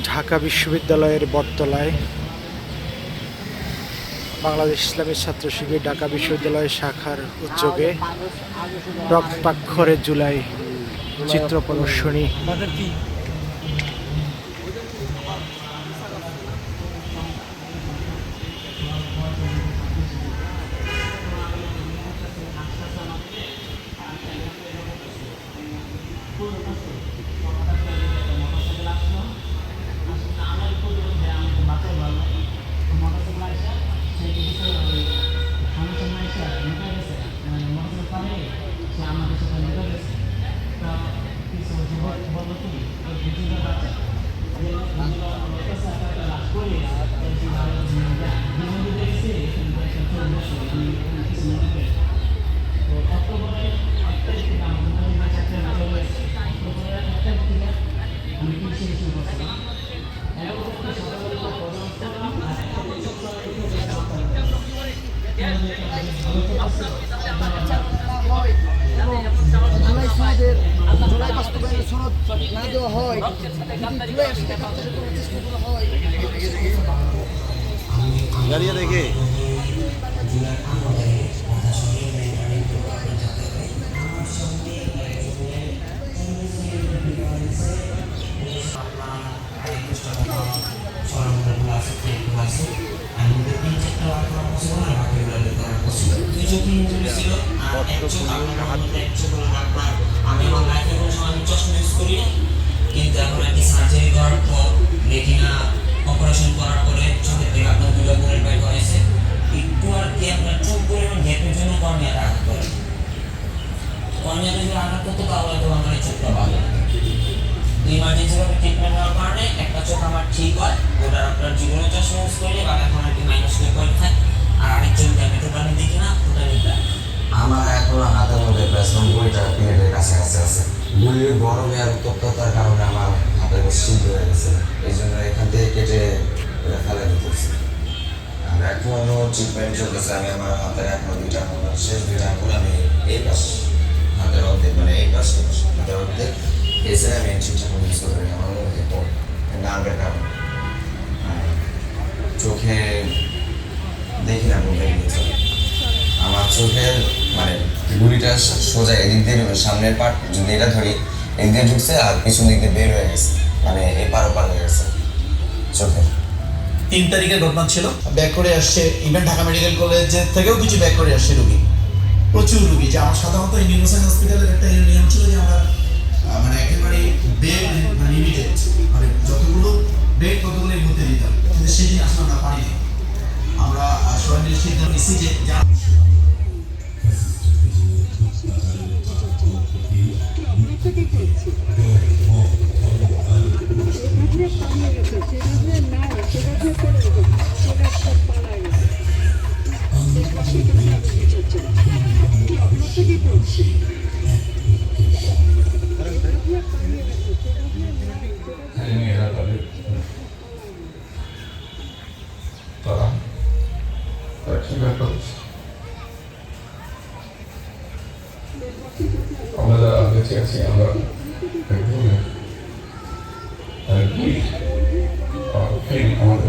ঢাকা বিশ্ববিদ্যালয়ের বটতলায় বাংলাদেশ ইসলামী ছাত্র শিবির ঢাকা বিশ্ববিদ্যালয় শাখার উদ্যোগে রক্তাক্ষরে জুলাই চিত্র প্রদর্শনী। দাঁড়িয়ে দেখে আমি আমার লাইফে কোনো সময় চশমা ইউজ করি না, কিন্তু এখন আর কি সার্জারি করার পর রেটিনা অপারেশন করার পরে চোখের থেকে আপনার দুটো বুলেট বের হয়েছে। একটু আর কি আপনার চোখ পরিমাণ গ্যাপের জন্য কর্নিয়াটা আঘাত করে। কর্নিয়াতে যদি আঘাত করতে তাহলে তো আমার এই চোখটা ভালো। ইমার্জেন্সিভাবে ট্রিটমেন্ট নেওয়ার কারণে একটা চোখ আমার ঠিক হয়, ওটার আপনার জীবনে চশমা ইউজ করলে বা এখন আর কি -2 থাকে, আর আরেক চোখ আমি টোটালি দেখি না, টোটালি ব্ল্যাক। আমার এখনো হাতের মধ্যে প্রায় 90টা প্লেটের কাছাকাছি আছে। গুলির গরমে আর উত্তপ্ততার কারণে আমার হাতের সিদ্ধ হয়ে গেছে, এই জন্য এখান থেকে কেটে এটা ফেলে দিতেছি। আর এখনো ট্রিটমেন্ট চলতেছে। আমি আমার হাতের এখনো 2টা আঙুল, শেষ 2টা আঙুল আমি এই পাশ হাতের অর্ধেক, মানে এই পাশে হাতের অর্ধেক এছাড়া আমি ঠিকঠাক ইউজ করতে পারি আমার মধ্যে নার্ভের কারণে। চোখে দেখি না বলতে গিয়েছে আমার চোখের মানে গুলিটা সোজা এদিক দিয়ে সামনের পার্ট যদি এটা ধরি এদিক দিয়ে ঢুকছে আর পিছন দিক দিয়ে বের হয়ে গেছে, মানে এপার ওপার হয়ে গেছে চোখে। 3 তারিখের ঘটনা ছিল, ব্যাক করে আসছে। ইভেন ঢাকা মেডিকেল কলেজের থেকেও কিছু ব্যাক করে আসছে রুগী, প্রচুর রুগী। যে আমার সাধারণত এই নিউরোসাইন্স হসপিটালের একটা নিয়ম ছিল যে আমরা মানে একেবারে বেড মানে লিমিটেড, মানে যতগুলো বেড ততগুলোই মধ্যে দিতাম, কিন্তু সেদিন আসলে আমরা পারিনি। আমরা সবাই মিলে সিদ্ধান্ত নিচ্ছি যে আমরা বেঁচে আছি, আমরা